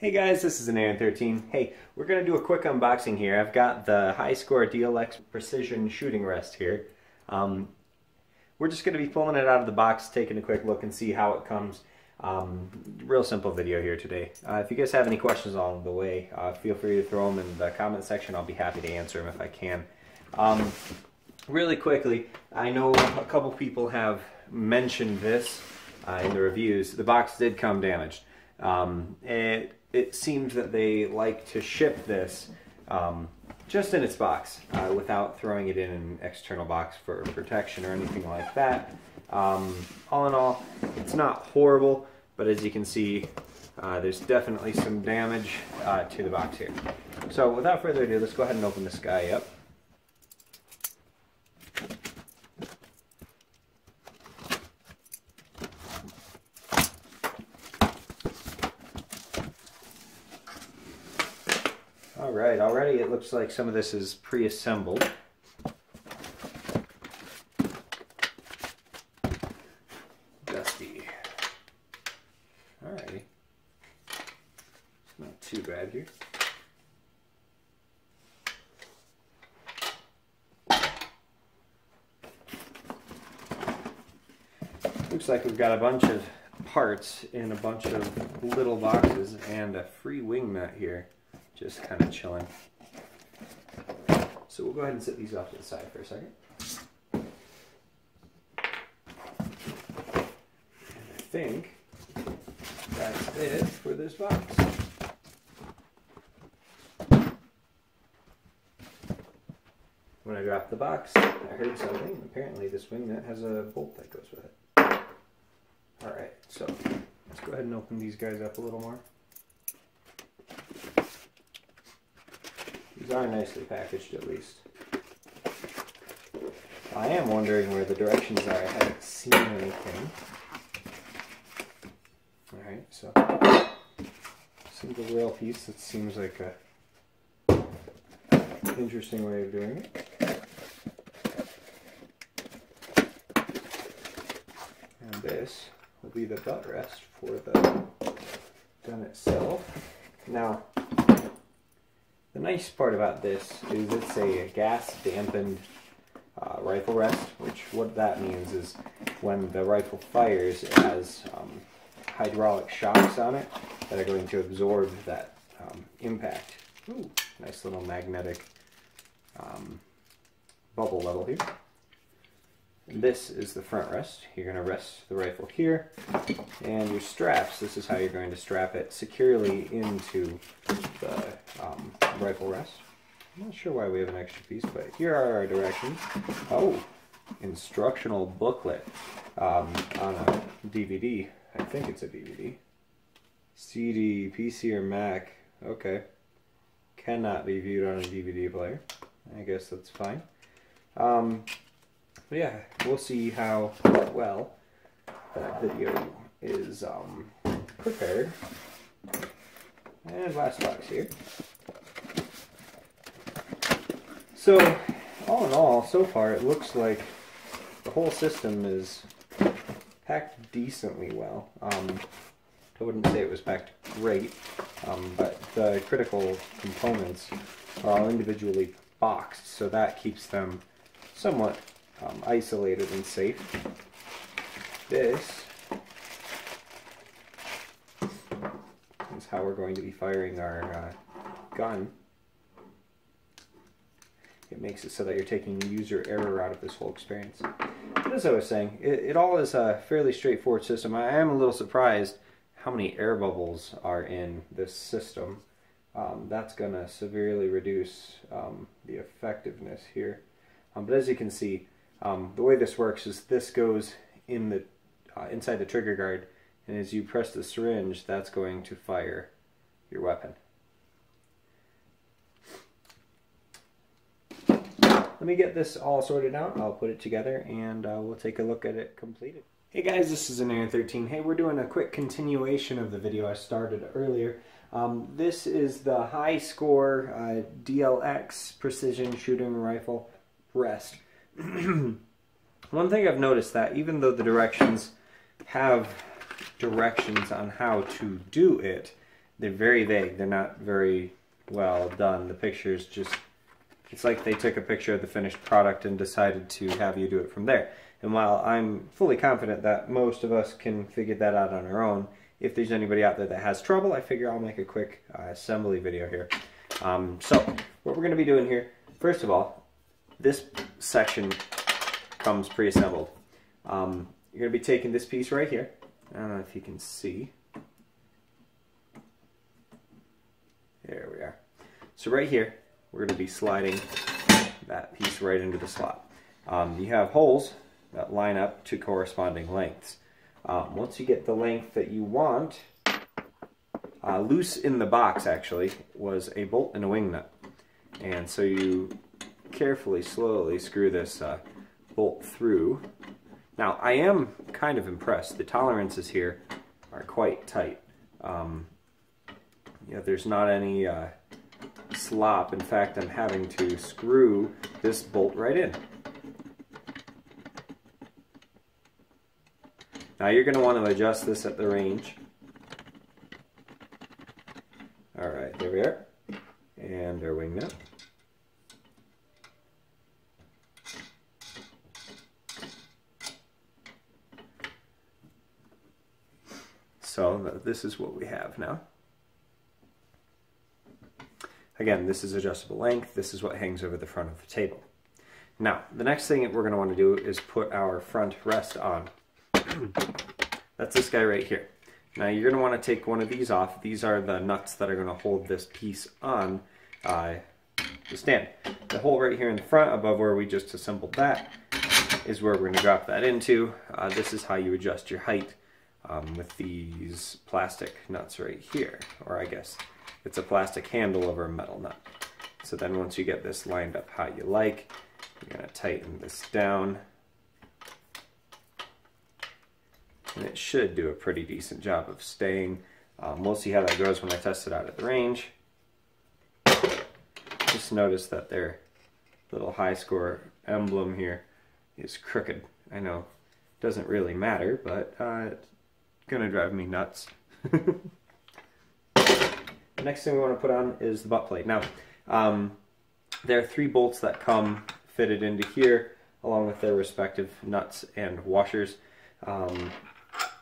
Hey guys, this is an Aaron 13. Hey, we're going to do a quick unboxing here. I've got the Hyskore DLX precision shooting rest here. We're just going to be pulling it out of the box, taking a quick look and see how it comes. Real simple video here today. If you guys have any questions along the way, feel free to throw them in the comment section. I'll be happy to answer them if I can. Really quickly, I know a couple people have mentioned this in the reviews. The box did come damaged. It seems that they like to ship this just in its box without throwing it in an external box for protection or anything like that. All in all, it's not horrible, but as you can see, there's definitely some damage to the box here. So without further ado, let's go ahead and open this guy up. Alright, already it looks like some of this is pre-assembled. Dusty. Alrighty. It's not too bad here. Looks like we've got a bunch of parts in a bunch of little boxes and a free wing nut here. Just kind of chilling. So we'll go ahead and set these off to the side for a second. And I think that's it for this box. When I dropped the box, I heard something. Apparently this wing nut has a bolt that goes with it. Alright, so let's go ahead and open these guys up a little more. These are nicely packaged, at least. I am wondering where the directions are. I haven't seen anything. Alright, so single rail piece. That seems like a interesting way of doing it. And this will be the butt rest for the gun itself. Now, the nice part about this is it's a gas-dampened rifle rest, which what that means is when the rifle fires, it has hydraulic shocks on it that are going to absorb that impact. Ooh, nice little magnetic bubble level here. And this is the front rest. You're going to rest the rifle here, and your straps, this is how you're going to strap it securely into the rifle rest. I'm not sure why we have an extra piece, but here are our directions. Oh, instructional booklet on a DVD. I think it's a DVD. CD, PC, or Mac. Okay. Cannot be viewed on a DVD player. I guess that's fine. But yeah, we'll see how well that video is prepared. And last box here. So, all in all, so far it looks like the whole system is packed decently well. I wouldn't say it was packed great, but the critical components are all individually boxed, so that keeps them somewhat isolated and safe. This is how we're going to be firing our gun. It makes it so that you're taking user error out of this whole experience. But as I was saying, it all is a fairly straightforward system. I am a little surprised how many air bubbles are in this system. That's going to severely reduce the effectiveness here. But as you can see, the way this works is this goes in the inside the trigger guard, and as you press the syringe, that's going to fire your weapon. Let me get this all sorted out. I'll put it together and we'll take a look at it completed. Hey guys, this is an Aaron 13. Hey, we're doing a quick continuation of the video I started earlier. This is the Hyskore DLX precision shooting rifle rest. One thing I've noticed that even though the directions have directions on how to do it, they're very vague. They're not very well done. The pictures just, it's like they took a picture of the finished product and decided to have you do it from there. And while I'm fully confident that most of us can figure that out on our own, if there's anybody out there that has trouble, I figure I'll make a quick assembly video here. So what we're going to be doing here, first of all, this section comes pre-assembled. You're going to be taking this piece right here. I don't know if you can see. There we are. So right here, we're going to be sliding that piece right into the slot. You have holes that line up to corresponding lengths. Once you get the length that you want, loose in the box actually was a bolt and a wing nut. And so you carefully, slowly screw this bolt through. Now I am kind of impressed. The tolerances here are quite tight. There's not any slop. In fact, I'm having to screw this bolt right in. Now you're going to want to adjust this at the range. Alright, there we are. And our wing nut. So this is what we have now. Again, this is adjustable length. This is what hangs over the front of the table. Now, the next thing that we're going to want to do is put our front rest on. That's this guy right here. Now you're going to want to take one of these off. These are the nuts that are going to hold this piece on the stand. The hole right here in the front above where we just assembled that is where we're going to drop that into. This is how you adjust your height with these plastic nuts right here, or I guess it's a plastic handle over a metal nut. So then once you get this lined up how you like, you're going to tighten this down. And it should do a pretty decent job of staying. We'll see how that goes when I test it out at the range. Just notice that their little Hyskore emblem here is crooked. I know it doesn't really matter, but it's gonna drive me nuts. The next thing we want to put on is the butt plate. Now, there are 3 bolts that come fitted into here, along with their respective nuts and washers.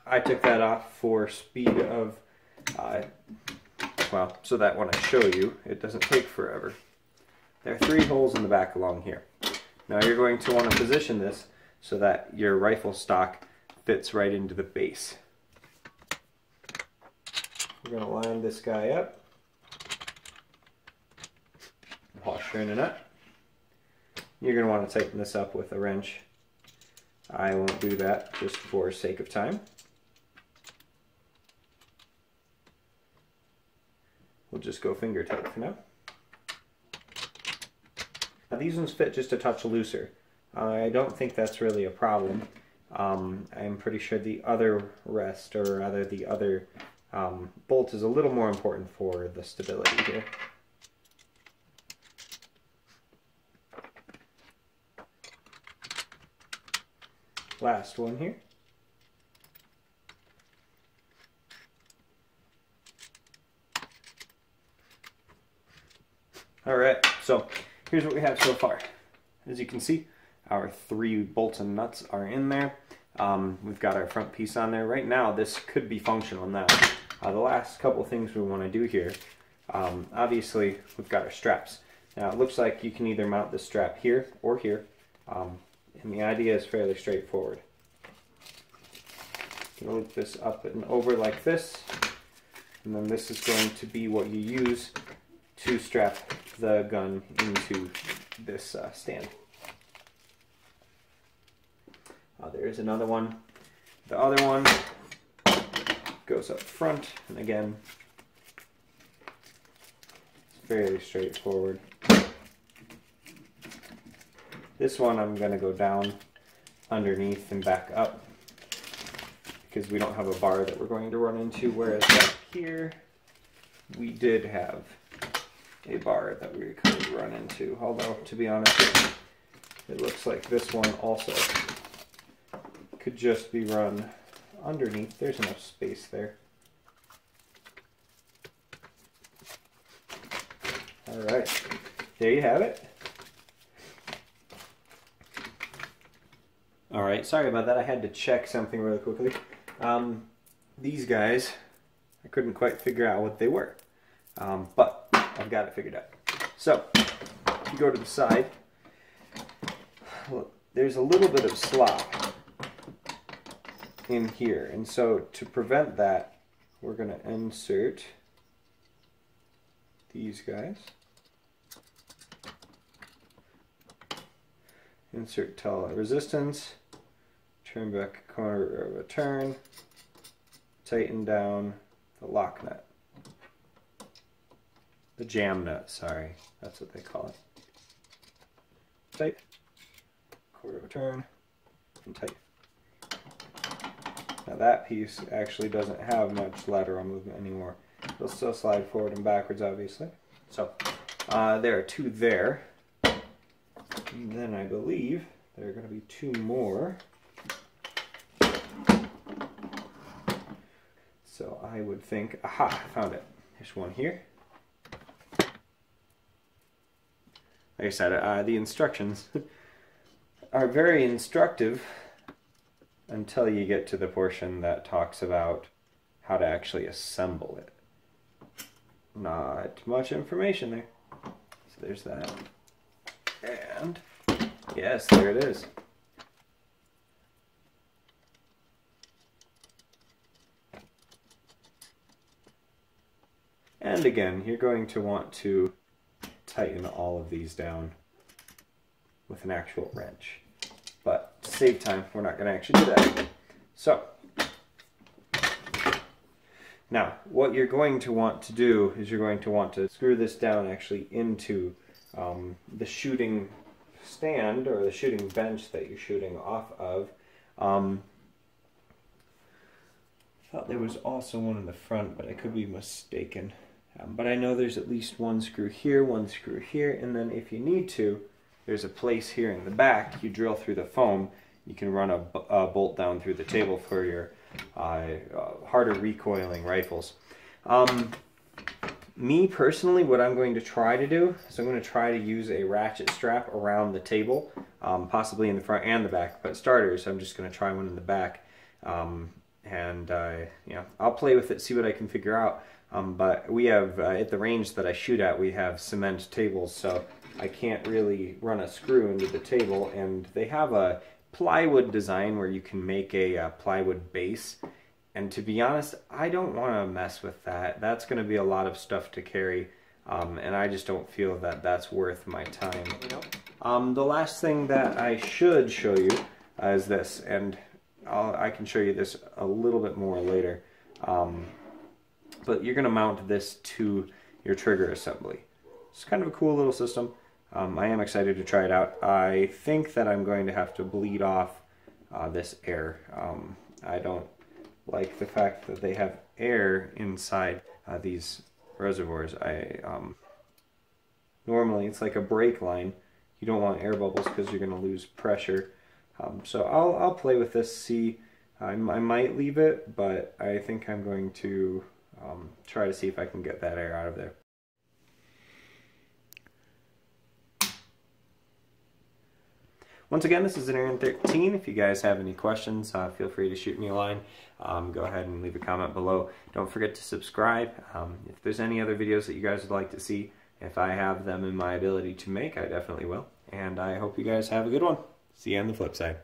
I took that off for speed of, well, so that when I show you, it doesn't take forever. There are 3 holes in the back along here. Now you're going to want to position this so that your rifle stock fits right into the base. We're going to line this guy up. Washer in a nut. You're going to want to tighten this up with a wrench. I won't do that just for sake of time. We'll just go finger tight for now. Now these ones fit just a touch looser. I don't think that's really a problem. I'm pretty sure the other rest, or rather the other bolt, is a little more important for the stability here. Last one here. Alright, so here's what we have so far. As you can see, our 3 bolts and nuts are in there. We've got our front piece on there. Right now, this could be functional now. The last couple things we want to do here, obviously, we've got our straps. Now, it looks like you can either mount this strap here or here. And the idea is fairly straightforward. You loop this up and over like this, and then this is going to be what you use to strap the gun into this stand. There's another one. The other one goes up front, and again, it's fairly straightforward. This one I'm going to go down underneath and back up because we don't have a bar that we're going to run into, whereas back here we did have a bar that we could run into, although to be honest it looks like this one also could just be run underneath. There's enough space there. Alright, there you have it. Alright, sorry about that. I had to check something really quickly. These guys, I couldn't quite figure out what they were. But I've got it figured out. So, if you go to the side, look, there's a little bit of slop in here. And so to prevent that, we're going to insert these guys. Insert tell resistance, turn back a corner of a turn, tighten down the lock nut. The jam nut, sorry, that's what they call it. Tight, quarter of a turn, and tight. Now that piece actually doesn't have much lateral movement anymore. It'll still slide forward and backwards, obviously. So, there are two there. And then I believe there are going to be two more. So I would think, aha, I found it. There's one here. Like I said, the instructions are very instructive until you get to the portion that talks about how to actually assemble it. Not much information there. So there's that. And yes, there it is. And again, you're going to want to tighten all of these down with an actual wrench. But to save time, we're not going to actually do that. So, now what you're going to want to do is you're going to want to screw this down actually into the shooting stand or the shooting bench that you're shooting off of. I thought there was also one in the front, but I could be mistaken. But I know there's at least one screw here, and then if you need to, there's a place here in the back. You drill through the foam. You can run a bolt down through the table for your harder recoiling rifles. Me personally, what I'm going to try to do is I'm going to try to use a ratchet strap around the table, possibly in the front and the back. But starters, I'm just going to try one in the back, and you know, I'll play with it, see what I can figure out. But we have at the range that I shoot at, we have cement tables, so I can't really run a screw into the table. And they have a plywood design where you can make a plywood base. And to be honest, I don't want to mess with that. That's going to be a lot of stuff to carry, and I just don't feel that that's worth my time. The last thing that I should show you is this, and I can show you this a little bit more later. But you're going to mount this to your trigger assembly. It's kind of a cool little system. I am excited to try it out. I think that I'm going to have to bleed off this air. I don't like the fact that they have air inside these reservoirs. Normally it's like a brake line. You don't want air bubbles because you're going to lose pressure. So I'll play with this, see. I might leave it, but I think I'm going to try to see if I can get that air out of there. Once again, this is an Aaron 13. If you guys have any questions, feel free to shoot me a line. Go ahead and leave a comment below. Don't forget to subscribe. If there's any other videos that you guys would like to see, if I have them in my ability to make, I definitely will. And I hope you guys have a good one. See you on the flip side.